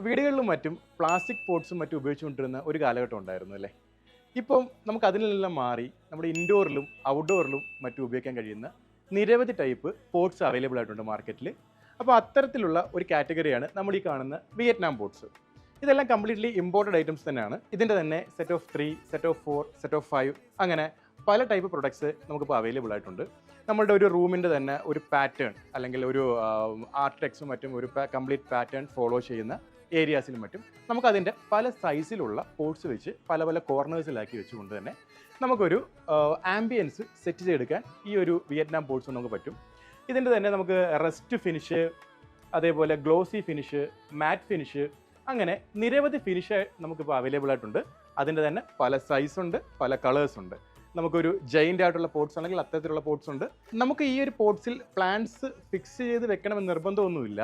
വീടുകളിലും മറ്റും പ്ലാസ്റ്റിക് പോട്ട്സും മറ്റും ഉപയോഗിച്ചുകൊണ്ടിരുന്ന ഒരു കാലഘട്ടം ഉണ്ടായിരുന്നു അല്ലേ? ഇപ്പം നമുക്ക് അതിൽ നിന്നെല്ലാം മാറി നമ്മുടെ ഇൻഡോറിലും ഔട്ട്ഡോറിലും മറ്റും ഉപയോഗിക്കാൻ കഴിയുന്ന നിരവധി ടൈപ്പ് പോട്ട്സ് അവൈലബിൾ ആയിട്ടുണ്ട് മാർക്കറ്റിൽ. അപ്പോൾ അത്തരത്തിലുള്ള ഒരു കാറ്റഗറിയാണ് നമ്മൾ ഈ കാണുന്ന വിയറ്റ്നാം പോട്ട്സ്. ഇതെല്ലാം കംപ്ലീറ്റ്ലി ഇമ്പോർട്ടഡ് ഐറ്റംസ് തന്നെയാണ്. ഇതിൻ്റെ തന്നെ set of 3, set of 4, set of 5 അങ്ങനെ പല ടൈപ്പ് പ്രൊഡക്ട്സ് നമുക്കിപ്പോൾ അവൈലബിൾ ആയിട്ടുണ്ട്. നമ്മളുടെ ഒരു റൂമിൻ്റെ തന്നെ ഒരു പാറ്റേൺ അല്ലെങ്കിൽ ഒരു ആർക്കിടെക്ട്സും മറ്റും ഒരു കംപ്ലീറ്റ് പാറ്റേൺ ഫോളോ ചെയ്യുന്ന ഏരിയാസിലും മറ്റും നമുക്കതിൻ്റെ പല സൈസിലുള്ള പോട്ട്സ് വെച്ച് പല പല കോർണേഴ്സിലാക്കി വെച്ചുകൊണ്ട് തന്നെ നമുക്കൊരു ആംബിയൻസ് സെറ്റ് ചെയ്തെടുക്കാൻ ഈ ഒരു വിയറ്റ്നാം പോട്ട്സ് നമുക്ക് പറ്റും. ഇതിൻ്റെ തന്നെ നമുക്ക് റസ്റ്റ് ഫിനിഷ്, അതേപോലെ ഗ്ലോസി ഫിനിഷ്, മാറ്റ് ഫിനിഷ്, അങ്ങനെ നിരവധി ഫിനിഷ് നമുക്കിപ്പോൾ അവൈലബിൾ ആയിട്ടുണ്ട്. അതിൻ്റെ തന്നെ പല സൈസുണ്ട്, പല കളേഴ്സ് ഉണ്ട്. നമുക്കൊരു ജൈൻ്റ് ആയിട്ടുള്ള പോട്ട്സ് ആണെങ്കിൽ അത്തരത്തിലുള്ള പോട്ട്സ് ഉണ്ട്. നമുക്ക് ഈ ഒരു പോട്ട്സിൽ പ്ലാന്റ്സ് ഫിക്സ് ചെയ്ത് വെക്കണമെന്ന് നിർബന്ധമൊന്നുമില്ല.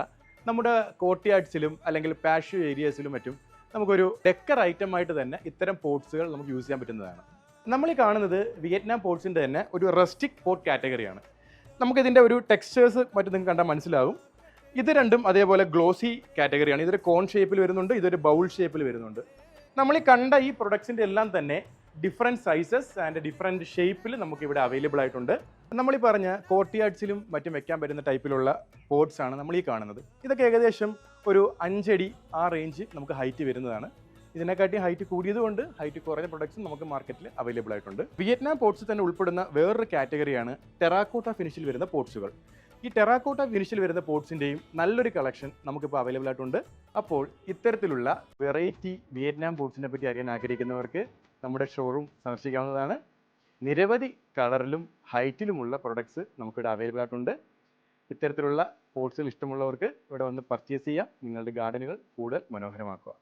നമ്മുടെ കോർട്ട്യാർഡ്സിലും അല്ലെങ്കിൽ പാഷ്യോ ഏരിയാസിലും മറ്റും നമുക്കൊരു ഡെക്കർ ഐറ്റമായിട്ട് തന്നെ ഇത്തരം പോട്ട്സുകൾ നമുക്ക് യൂസ് ചെയ്യാൻ പറ്റുന്നതാണ്. നമ്മൾ ഈ കാണുന്നത് വിയറ്റ്നാം പോട്ട്സിൻ്റെ തന്നെ ഒരു റസ്റ്റിക് പോട്ട് കാറ്റഗറിയാണ്. നമുക്കിതിൻ്റെ ഒരു ടെക്സ്ചേഴ്സ് മറ്റും നിങ്ങൾക്ക് കണ്ടാൽ മനസ്സിലാകും. ഇത് രണ്ടും അതേപോലെ ഗ്ലോസി കാറ്റഗറിയാണ്. ഇതൊരു കോൺ ഷേപ്പിൽ വരുന്നുണ്ട്, ഇതൊരു ബൗൾ ഷേപ്പിൽ വരുന്നുണ്ട്. നമ്മൾ ഈ കണ്ട ഈ പ്രൊഡക്ട്സിൻ്റെ എല്ലാം തന്നെ ഡിഫറെൻറ്റ് സൈസസ് ആൻഡ് ഡിഫറെൻറ്റ് ഷേപ്പിൽ നമുക്കിവിടെ അവൈലബിൾ ആയിട്ടുണ്ട്. നമ്മൾ ഈ പറഞ്ഞ കോർട്ട്യാർഡ്സിലും മറ്റും വെക്കാൻ പറ്റുന്ന ടൈപ്പിലുള്ള പോട്ട്സ് ആണ് നമ്മൾ ഈ കാണുന്നത്. ഇതൊക്കെ ഏകദേശം ഒരു 5 അടി ആ റേഞ്ച് നമുക്ക് ഹൈറ്റ് വരുന്നതാണ്. ഇതിനെക്കാട്ടി ഹൈറ്റ് കൂടിയതുകൊണ്ട് ഹൈറ്റ് കുറഞ്ഞ പ്രൊഡക്ട്സും നമുക്ക് മാർക്കറ്റിൽ അവൈലബിൾ ആയിട്ടുണ്ട്. വിയറ്റ്നാം പോട്ട്സ് തന്നെ ഉൾപ്പെടുന്ന വേറൊരു കാറ്റഗറിയാണ് ടെറാക്കോട്ട ഫിനിഷിൽ വരുന്ന പോട്ട്സുകൾ. ഈ ടെറാക്കോട്ട ഫിനിഷിൽ വരുന്ന പോട്ട്സിൻ്റെയും നല്ലൊരു കളക്ഷൻ നമുക്കിപ്പോൾ അവൈലബിൾ ആയിട്ടുണ്ട്. അപ്പോൾ ഇത്തരത്തിലുള്ള വെറൈറ്റി വിയറ്റ്നാം പോട്ട്സിനെ പറ്റി അറിയാൻ ആഗ്രഹിക്കുന്നവർക്ക് നമ്മുടെ ഷോറൂം സന്ദർശിക്കാവുന്നതാണ്. നിരവധി കളറിലും ഹൈറ്റിലുമുള്ള പ്രൊഡക്ട്സ് നമുക്കിവിടെ അവൈലബിൾ ആയിട്ടുണ്ട്. ഇത്തരത്തിലുള്ള പോട്ട്സുകൾ ഇഷ്ടമുള്ളവർക്ക് ഇവിടെ വന്ന് പർച്ചേസ് ചെയ്യാം. നിങ്ങളുടെ ഗാർഡനുകൾ കൂടുതൽ മനോഹരമാക്കുക.